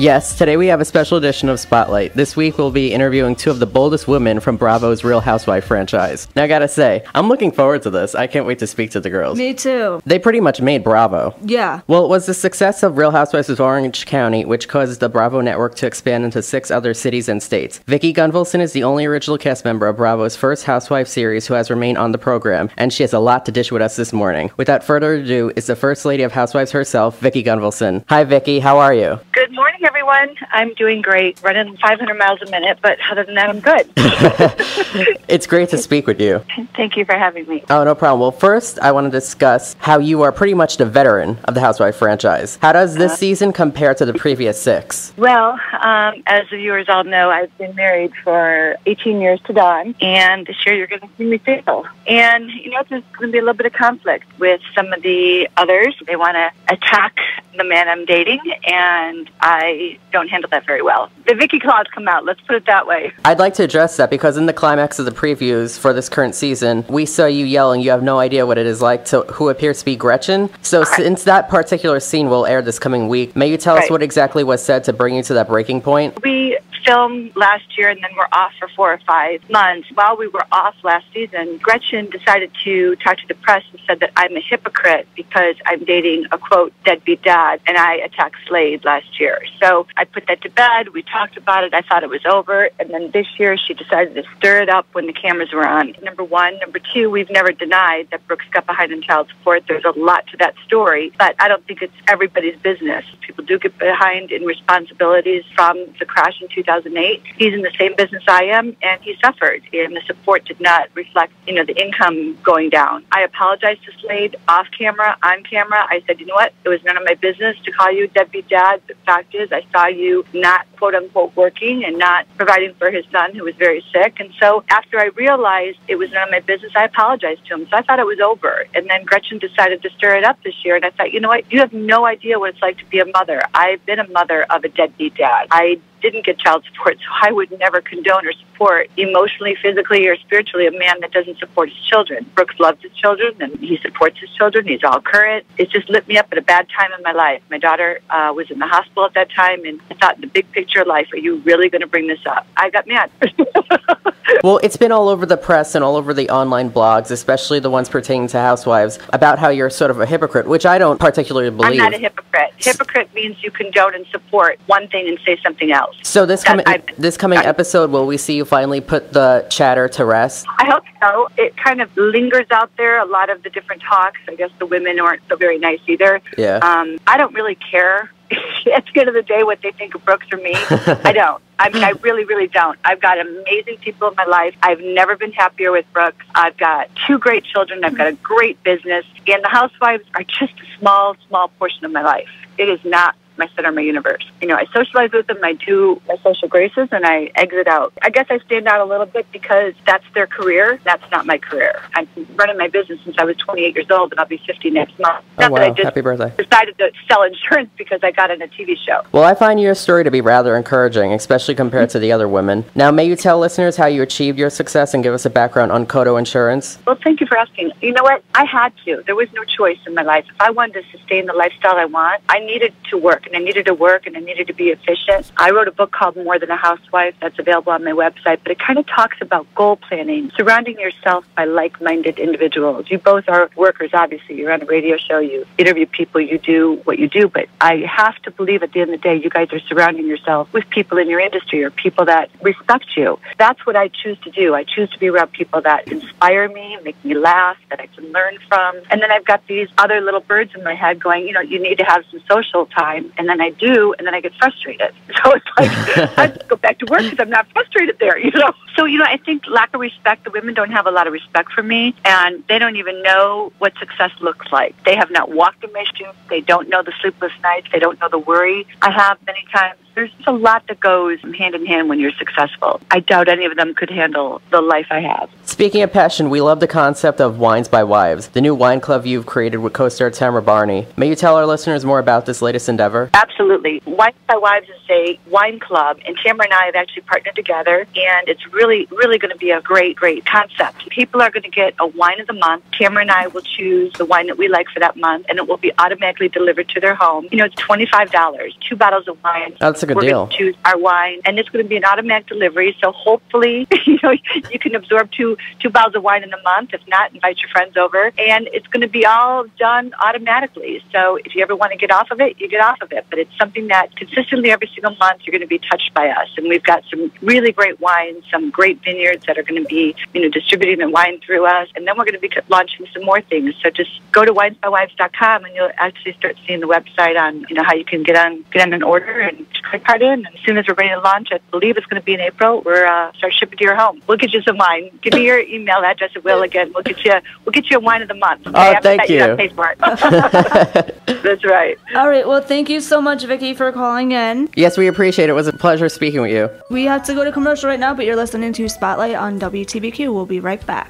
Yes, today we have a special edition of Spotlight. This week we'll be interviewing two of the boldest women from Bravo's Real Housewife franchise. Now I gotta say, I'm looking forward to this. I can't wait to speak to the girls. Me too. They pretty much made Bravo. Yeah. Well, it was the success of Real Housewives of Orange County which caused the Bravo network to expand into 6 other cities and states. Vicki Gunvalson is the only original cast member of Bravo's first Housewife series who has remained on the program, and she has a lot to dish with us this morning. Without further ado, it's the First Lady of Housewives herself, Vicki Gunvalson. Hi Vicki, how are you? Good morning, everyone. I'm doing great, running 500 miles a minute, but other than that, I'm good. It's great to speak with you. Thank you for having me. Oh, no problem. Well, first, I want to discuss how you are pretty much the veteran of the Housewife franchise. How does this season compare to the previous 6? Well, as the viewers all know, I've been married for 18 years to Dawn, and this year you're going to see me fail. And, there's going to be a little bit of conflict with some of the others. They want to attack the man I'm dating, and I don't handle that very well. The Vicki claws come out, let's put it that way. I'd like to address that because in the climax of the previews for this current season, we saw you yelling. You have no idea what it is like to who appears to be Gretchen. So since that particular scene will air this coming week, may you tell us what exactly was said to bring you to that breaking point? We filmed last year, and then we're off for 4 or 5 months. While we were off last season, Gretchen decided to talk to the press and said that I'm a hypocrite because I'm dating a, quote, deadbeat dad, and I attacked Slade last year. So I put that to bed. We talked about it. I thought it was over. And then this year, she decided to stir it up when the cameras were on. Number one. Number two, we've never denied that Brooks got behind in child support. There's a lot to that story, but I don't think it's everybody's business. People do get behind in responsibilities from the crash in 2008. He's in the same business I am, and he suffered, and the support did not reflect, the income going down. I apologized to Slade off camera, on camera. I said, you know what? It was none of my business to call you deadbeat dad. The fact is, I saw you not, quote unquote, working and not providing for his son who was very sick. And so after I realized it was none of my business, I apologized to him. So I thought it was over. And then Gretchen decided to stir it up this year. And I thought, you know what? You have no idea what it's like to be a mother. I've been a mother of a deadbeat dad. I didn't get child support, so I would never condone or support emotionally, physically, or spiritually a man that doesn't support his children. Brooks loves his children, and he supports his children. He's all current. It just lit me up at a bad time in my life. My daughter was in the hospital at that time, and I thought, in the big picture of life, are you really going to bring this up? I got mad. Well, it's been all over the press and all over the online blogs, especially the ones pertaining to Housewives, about how you're sort of a hypocrite, which I don't particularly believe. I'm not a hypocrite. Hypocrite means you condone and support one thing and say something else. So this coming episode, will we see you finally put the chatter to rest? I hope so. It kind of lingers out there, a lot of the different talks. I guess the women aren't so very nice either. Yeah. I don't really care at the end of the day what they think of Brooks or me. I don't. I mean, I really, really don't. I've got amazing people in my life. I've never been happier with Brooks. I've got 2 great children. I've got a great business. And the Housewives are just a small, small portion of my life. It is not my center, my universe. I socialize with them, I do my social graces, and I exit out. I guess I stand out a little bit because that's their career. That's not my career. I'm running my business since I was 28 years old, and I'll be 50 next month. Oh, not wow. that I just Happy birthday. decided to sell insurance because I got in a TV show. Well, I find your story to be rather encouraging, especially compared to the other women. Now, may you tell listeners how you achieved your success and give us a background on Kodo Insurance? Well, thank you for asking. You know what? I had to. There was no choice in my life. If I wanted to sustain the lifestyle I want, I needed to work, and I needed to work, and I needed to be efficient. I wrote a book called More Than a Housewife that's available on my website, but it kind of talks about goal planning, surrounding yourself by like-minded individuals. You both are workers, obviously. You're on a radio show, you interview people, you do what you do, but I have to believe at the end of the day you guys are surrounding yourself with people in your industry or people that respect you. That's what I choose to do. I choose to be around people that inspire me, make me laugh, that I can learn from. And then I've got these other little birds in my head going, you need to have some social time, and then I do, and then I get frustrated. So it's like, I have to go back to work because I'm not frustrated there, So, I think lack of respect, the women don't have a lot of respect for me, and they don't even know what success looks like. They have not walked in my shoes. They don't know the sleepless nights. They don't know the worry I have many times. There's just a lot that goes hand in hand when you're successful. I doubt any of them could handle the life I have. Speaking of passion, we love the concept of Wines by Wives, the new wine club you've created with co-star Tamara Barney. May you tell our listeners more about this latest endeavor? Absolutely. Wines by Wives is a wine club, and Tamara and I have actually partnered together, and it's really, really going to be a great, great concept. People are going to get a wine of the month. Tamara and I will choose the wine that we like for that month, and it will be automatically delivered to their home. It's $25, 2 bottles of wine. That's that's a good we're deal. going to choose our wine, and it's going to be an automatic delivery. So hopefully, you can absorb two bottles of wine in a month. If not, invite your friends over, and it's going to be all done automatically. So if you ever want to get off of it, you get off of it. But it's something that consistently every single month you're going to be touched by us, and we've got some really great wines, some great vineyards that are going to be distributing the wine through us, and then we're going to be launching some more things. So just go to winesbywives.com, and you'll actually start seeing the website on how you can get on an order and credit card in. And as soon as we're ready to launch, I believe it's going to be in April. We're start shipping to your home. We'll get you some wine. Give me your email address at Will again. We'll get you a wine of the month. Okay? Oh, thank you. You got to pay for it. That's right. All right. Well, thank you so much, Vicki, for calling in. Yes, we appreciate it. It was a pleasure speaking with you. We have to go to commercial right now, but you're listening to Spotlight on WTBQ. We'll be right back.